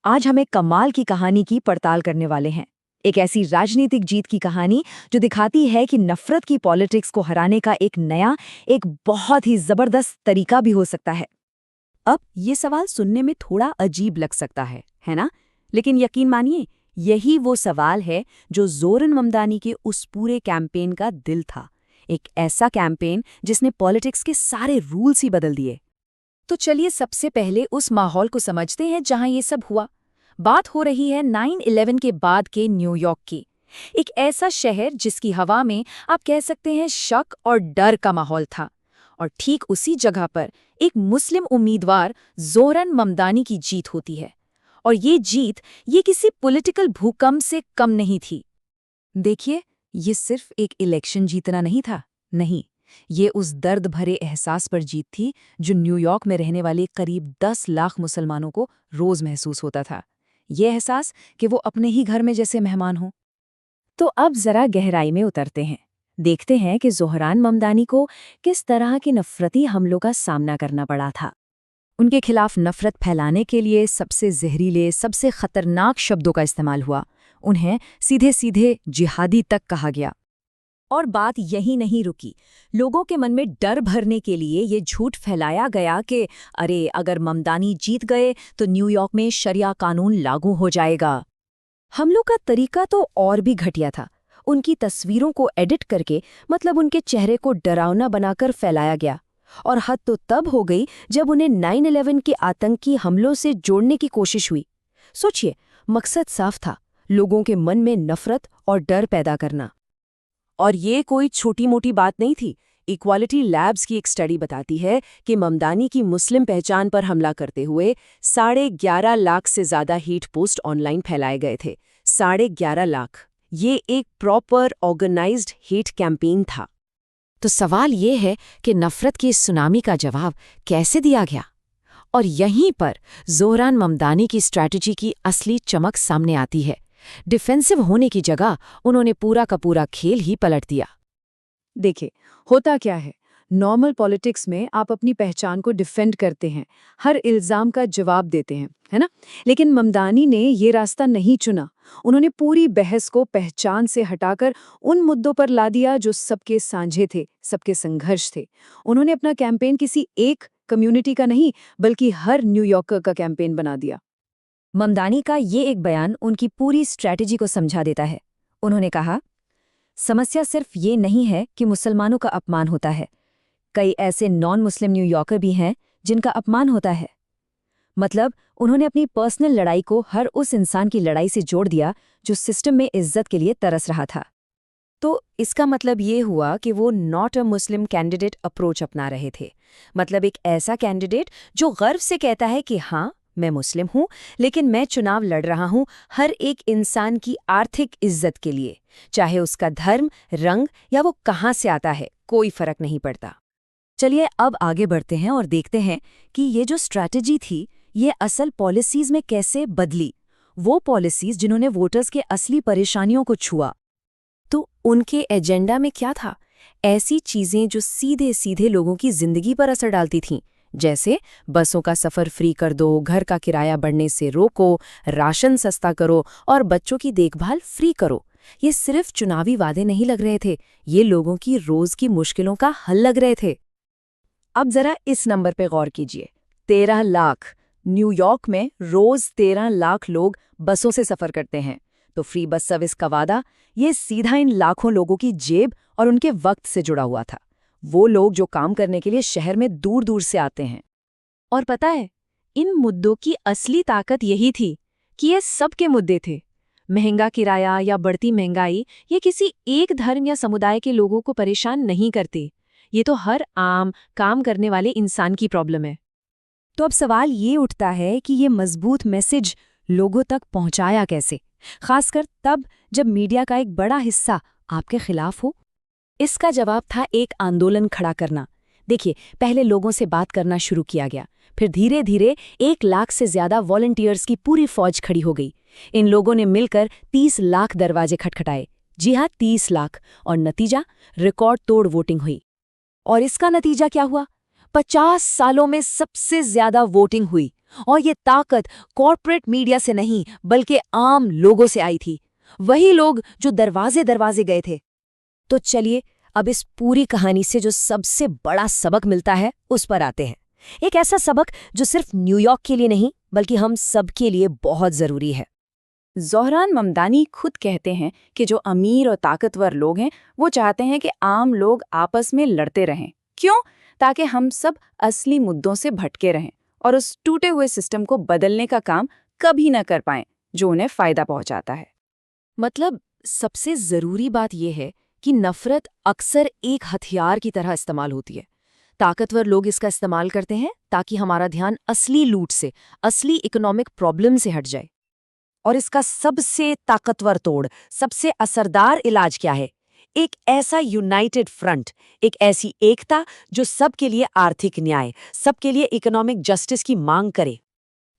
आज हम एक कमाल की कहानी की पड़ताल करने वाले हैं। एक ऐसी राजनीतिक जीत की कहानी जो दिखाती है कि नफरत की पॉलिटिक्स को हराने का एक नया, एक बहुत ही जबरदस्त तरीका भी हो सकता है। अब ये सवाल सुनने में थोड़ा अजीब लग सकता है ना? लेकिन यकीन मानिए, यही वो सवाल है जो ज़ोरन ममदानी के उस पूरे कैंपेन का दिल था। एक ऐसा कैंपेन जिसने पॉलिटिक्स के सारे रूल्स ही बदल दिए। तो चलिए सबसे पहले उस माहौल को समझते हैं जहां ये सब हुआ। बात हो रही है 9/11 के बाद के न्यूयॉर्क की। एक ऐसा शहर जिसकी हवा में आप कह सकते हैं शक और डर का माहौल था। और ठीक उसी जगह पर एक मुस्लिम उम्मीदवार ज़ोरन ममदानी की जीत होती है। और ये जीत ये किसी पॉलिटिकल भूकंप से कम नहीं थी। देखिए, ये सिर्फ एक इलेक्शन जीतना नहीं था। नहीं, ये उस दर्द भरे एहसास पर जीत थी जो न्यूयॉर्क में रहने वाले करीब 10 लाख मुसलमानों को रोज महसूस होता था। ये एहसास कि वो अपने ही घर में जैसे मेहमान हों। तो अब जरा गहराई में उतरते हैं। देखते हैं कि ज़ोहरान ममदानी को किस तरह के नफरती हमलों का सामना करना पड़ा था। उनके खिलाफ नफरत फैलाने के लिए सबसे जहरीले, सबसे खतरनाक शब्दों का इस्तेमाल हुआ। उन्हें सीधे सीधे जिहादी तक कहा गया। और बात यही नहीं रुकी। लोगों के मन में डर भरने के लिए ये झूठ फैलाया गया कि अरे, अगर ममदानी जीत गए तो न्यूयॉर्क में शरिया कानून लागू हो जाएगा। हमलों का तरीका तो और भी घटिया था। उनकी तस्वीरों को एडिट करके, मतलब उनके चेहरे को डरावना बनाकर फैलाया गया। और हद तो तब हो गई जब उन्हें 9/11 के आतंकी हमलों से जोड़ने की कोशिश हुई। सोचिए, मकसद साफ था, लोगों के मन में नफरत और डर पैदा करना। और ये कोई छोटी मोटी बात नहीं थी। इक्वालिटी लैब्स की एक स्टडी बताती है कि ममदानी की मुस्लिम पहचान पर हमला करते हुए 11.5 लाख से ज़्यादा हेट पोस्ट ऑनलाइन फैलाए गए थे। 11.5 लाख। ये एक प्रॉपर ऑर्गेनाइज्ड हेट कैंपेन था। तो सवाल ये है कि नफरत की इस सुनामी का जवाब कैसे दिया गया? और यहीं पर ज़ोहरान ममदानी की स्ट्रैटेजी की असली चमक सामने आती है। डिफेंसिव होने की जगह उन्होंने पूरा का पूरा खेल ही पलट दिया। देखिए, होता क्या है, नॉर्मल पॉलिटिक्स में आप अपनी पहचान को डिफेंड करते हैं, हर इल्जाम का जवाब देते हैं, है ना? लेकिन ममदानी ने ये रास्ता नहीं चुना। उन्होंने पूरी बहस को पहचान से हटाकर उन मुद्दों पर ला दिया जो सबके साझे थे, सबके संघर्ष थे। उन्होंने अपना कैंपेन किसी एक कम्युनिटी का नहीं, बल्कि हर न्यूयॉर्कर का कैंपेन बना दिया। ममदानी का ये एक बयान उनकी पूरी स्ट्रैटेजी को समझा देता है। उन्होंने कहा, समस्या सिर्फ ये नहीं है कि मुसलमानों का अपमान होता है, कई ऐसे नॉन मुस्लिम न्यूयॉर्कर भी हैं जिनका अपमान होता है। मतलब उन्होंने अपनी पर्सनल लड़ाई को हर उस इंसान की लड़ाई से जोड़ दिया जो सिस्टम में इज्जत के लिए तरस रहा था। तो इसका मतलब ये हुआ कि वो not a Muslim candidate approach अपना रहे थे। मतलब एक ऐसा कैंडिडेट जो गर्व से कहता है कि हाँ, मैं मुस्लिम हूँ, लेकिन मैं चुनाव लड़ रहा हूँ हर एक इंसान की आर्थिक इज्जत के लिए, चाहे उसका धर्म, रंग या वो कहाँ से आता है, कोई फर्क नहीं पड़ता। चलिए अब आगे बढ़ते हैं और देखते हैं कि ये जो स्ट्रैटेजी थी, ये असल पॉलिसीज में कैसे बदली। वो पॉलिसीज जिन्होंने वोटर्स के असली परेशानियों को छुआ। तो उनके एजेंडा में क्या था? ऐसी चीजें जो सीधे सीधे लोगों की जिंदगी पर असर डालती थीं, जैसे बसों का सफ़र फ्री कर दो, घर का किराया बढ़ने से रोको, राशन सस्ता करो और बच्चों की देखभाल फ्री करो। ये सिर्फ चुनावी वादे नहीं लग रहे थे, ये लोगों की रोज की मुश्किलों का हल लग रहे थे। अब जरा इस नंबर पे गौर कीजिए, 13 लाख। न्यूयॉर्क में रोज 13 लाख लोग बसों से सफ़र करते हैं। तो फ्री बस सर्विस का वादा, ये सीधा इन लाखों लोगों की जेब और उनके वक्त से जुड़ा हुआ था। वो लोग जो काम करने के लिए शहर में दूर दूर से आते हैं। और पता है, इन मुद्दों की असली ताकत यही थी कि ये सबके मुद्दे थे। महंगा किराया या बढ़ती महंगाई ये किसी एक धर्म या समुदाय के लोगों को परेशान नहीं करती। ये तो हर आम काम करने वाले इंसान की प्रॉब्लम है। तो अब सवाल ये उठता है कि ये मजबूत मैसेज लोगों तक पहुंचाया कैसे, खासकर तब जब मीडिया का एक बड़ा हिस्सा आपके खिलाफ हो। इसका जवाब था एक आंदोलन खड़ा करना। देखिए, पहले लोगों से बात करना शुरू किया गया, फिर धीरे धीरे 1 लाख से ज्यादा वॉलंटियर्स की पूरी फौज खड़ी हो गई। इन लोगों ने मिलकर 30 लाख दरवाजे खटखटाए। जी हाँ, 30 लाख। और नतीजा, रिकॉर्ड तोड़ वोटिंग हुई। और इसका नतीजा क्या हुआ? 50 सालों में सबसे ज्यादा वोटिंग हुई। और ये ताकत कॉर्पोरेट मीडिया से नहीं बल्कि आम लोगों से आई थी, वही लोग जो दरवाजे दरवाजे गए थे। तो चलिए अब इस पूरी कहानी से जो सबसे बड़ा सबक मिलता है उस पर आते हैं। एक ऐसा सबक जो सिर्फ न्यूयॉर्क के लिए नहीं बल्कि हम सब के लिए बहुत जरूरी है। ज़ोहरान ममदानी खुद कहते हैं कि जो अमीर और ताकतवर लोग हैं वो चाहते हैं कि आम लोग आपस में लड़ते रहें। क्यों? ताकि हम सब असली मुद्दों से भटके रहें और उस टूटे हुए सिस्टम को बदलने का काम कभी न कर पाएं जो उन्हें फायदा पहुंचाता है। मतलब सबसे जरूरी बात यह है कि नफरत अक्सर एक हथियार की तरह इस्तेमाल होती है। ताकतवर लोग इसका इस्तेमाल करते हैं ताकि हमारा ध्यान असली लूट से, असली इकोनॉमिक प्रॉब्लम से हट जाए। और इसका सबसे ताकतवर तोड़, सबसे असरदार इलाज क्या है? एक ऐसा यूनाइटेड फ्रंट, एक ऐसी एकता जो सबके लिए आर्थिक न्याय, सबके लिए इकोनॉमिक जस्टिस की मांग करे।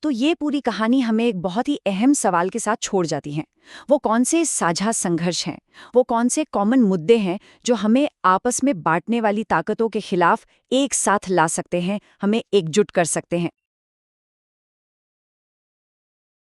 तो ये पूरी कहानी हमें एक बहुत ही अहम सवाल के साथ छोड़ जाती है। वो कौन से साझा संघर्ष हैं, वो कौन से कॉमन मुद्दे हैं जो हमें आपस में बांटने वाली ताकतों के खिलाफ एक साथ ला सकते हैं, हमें एकजुट कर सकते हैं।